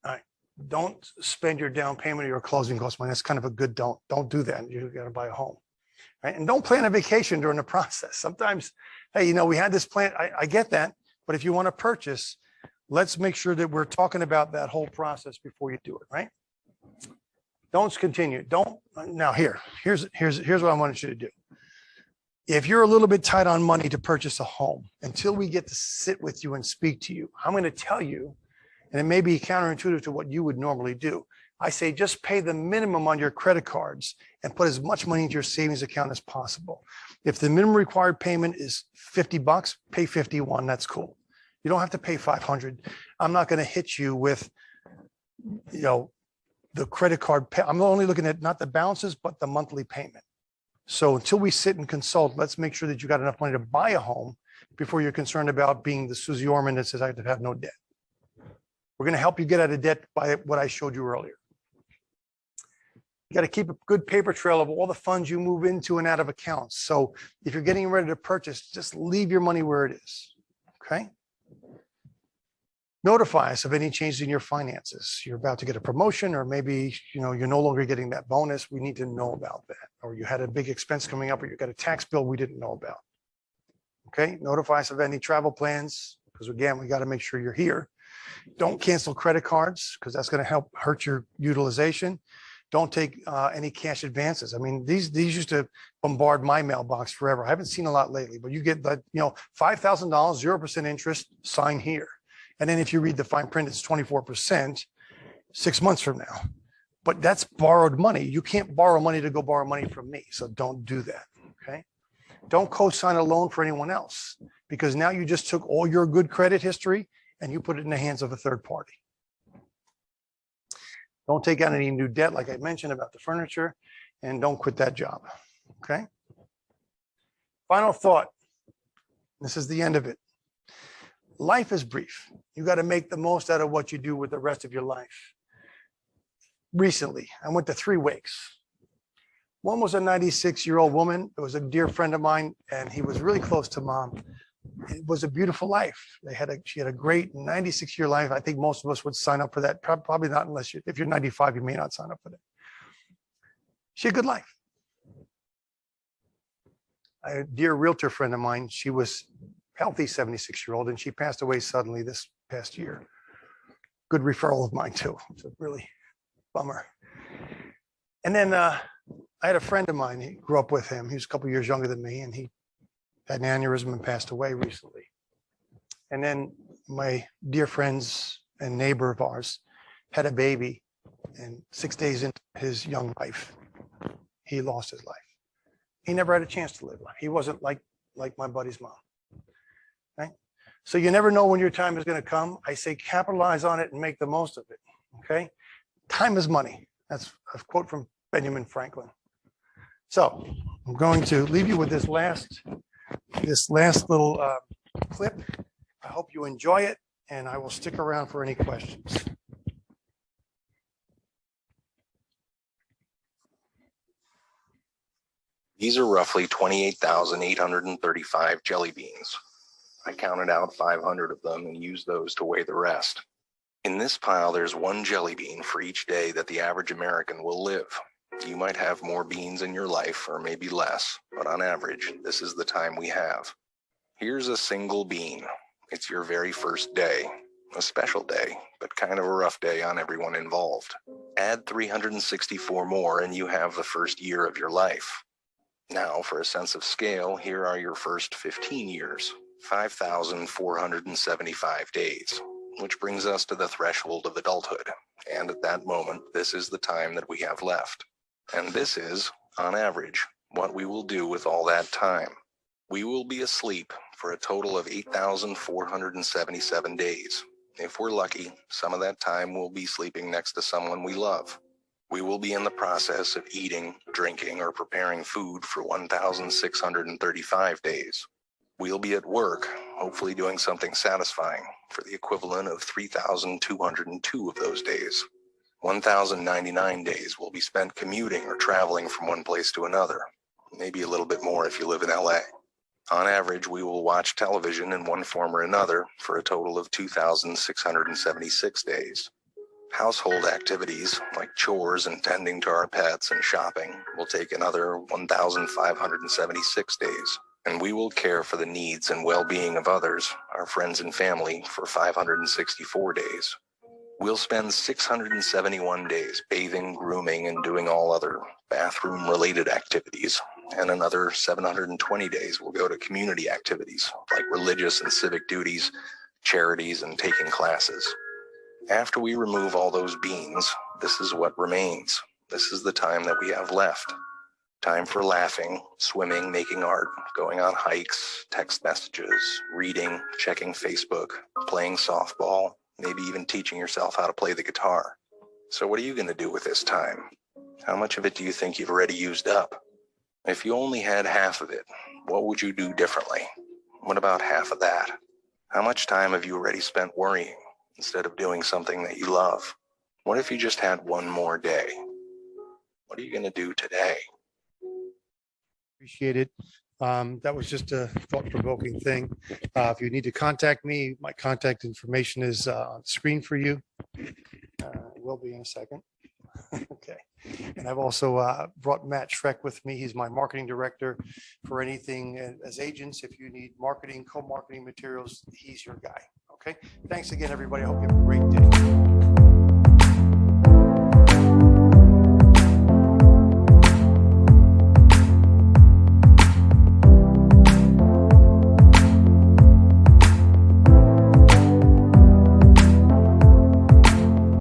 All right. Don't spend your down payment or your closing cost money. That's kind of a good don't. Don't do that. You got to buy a home. Right? And don't plan a vacation during the process. Sometimes, hey, we had this plan. I get that. But if you want to purchase, let's make sure that we're talking about that whole process before you do it, right? Don't continue. Now here's what I want you to do. If you're a little bit tight on money to purchase a home, until we get to sit with you and speak to you, I'm going to tell you, and it may be counterintuitive to what you would normally do. I say just pay the minimum on your credit cards and put as much money into your savings account as possible. If the minimum required payment is $50, pay 51. That's cool. You don't have to pay 500. I'm not going to hit you with, the credit card pay. I'm only looking at not the balances, but the monthly payment. So until we sit and consult, let's make sure that you got enough money to buy a home before you're concerned about being the Susie Orman that says I have to have no debt. We're going to help you get out of debt by what I showed you earlier. You got to keep a good paper trail of all the funds you move into and out of accounts. So if you're getting ready to purchase, just leave your money where it is. Okay. Notify us of any changes in your finances. You're about to get a promotion, or maybe you're no longer getting that bonus. We need to know about that. Or you had a big expense coming up, or you got a tax bill we didn't know about. Okay, notify us of any travel plans, because again, we got to make sure you're here. Don't cancel credit cards, because that's going to help hurt your utilization. Don't take any cash advances. I mean, these used to bombard my mailbox forever. I haven't seen a lot lately, but you get that, $5,000, 0% interest, sign here. And then if you read the fine print, it's 24% 6 months from now. But that's borrowed money. You can't borrow money to go borrow money from me. So don't do that. Okay. Don't co-sign a loan for anyone else, because now you just took all your good credit history and you put it in the hands of a third party. Don't take out any new debt, like I mentioned about the furniture, and don't quit that job. Okay. Final thought. This is the end of it. Life is brief. You got to make the most out of what you do with the rest of your life. Recently, I went to 3 wakes. One was a 96-year-old woman. It was a dear friend of mine, and he was really close to mom. It was a beautiful life. She had a great 96-year life. I think most of us would sign up for that. Probably not, unless if you're 95, you may not sign up for that. She had a good life. A dear realtor friend of mine, she was healthy 76-year-old, and she passed away suddenly this past year. Good referral of mine too. It's a really bummer. And then I had a friend of mine. He grew up with him. He was a couple years younger than me, and he had an aneurysm and passed away recently. And then my dear friends and neighbor of ours had a baby, and 6 days into his young life, he lost his life. He never had a chance to live life. He wasn't like my buddy's mom. Right? So you never know when your time is going to come. I say capitalize on it and make the most of it. Okay. Time is money. That's a quote from Benjamin Franklin. So I'm going to leave you with this last little clip. I hope you enjoy it, and I will stick around for any questions. These are roughly 28,835 jelly beans. I counted out 500 of them and used those to weigh the rest. In this pile, there's one jelly bean for each day that the average American will live. You might have more beans in your life, or maybe less, but on average, this is the time we have. Here's a single bean. It's your very first day. A special day, but kind of a rough day on everyone involved. Add 364 more and you have the first year of your life. Now, for a sense of scale, here are your first 15 years, 5,475 days, which brings us to the threshold of adulthood. And at that moment, this is the time that we have left. And this is, on average, what we will do with all that time. We will be asleep for a total of 8,477 days. If we're lucky, some of that time we'll be sleeping next to someone we love. We will be in the process of eating, drinking, or preparing food for 1,635 days. We'll be at work, hopefully doing something satisfying, for the equivalent of 3,202 of those days. 1,099 days will be spent commuting or traveling from one place to another, maybe a little bit more if you live in LA. On average, we will watch television in one form or another for a total of 2,676 days. Household activities like chores and tending to our pets and shopping will take another 1,576 days. And we will care for the needs and well-being of others, our friends and family, for 564 days. We'll spend 671 days bathing, grooming, and doing all other bathroom-related activities. And another 720 days will go to community activities like religious and civic duties, charities, and taking classes. After we remove all those beans, this is what remains. This is the time that we have left. Time for laughing, swimming, making art, going on hikes, text messages, reading, checking Facebook, playing softball, maybe even teaching yourself how to play the guitar. So what are you going to do with this time? How much of it do you think you've already used up? If you only had half of it, what would you do differently? What about half of that? How much time have you already spent worrying instead of doing something that you love? What if you just had one more day? What are you going to do today? Appreciate it. That was just a thought-provoking thing. If you need to contact me, my contact information is on the screen for you. It will be in a second. Okay. And I've also brought Matt Schreck with me. He's my marketing director for anything as agents. If you need marketing, co-marketing materials, he's your guy. Okay. Thanks again, everybody. I hope you have a great day.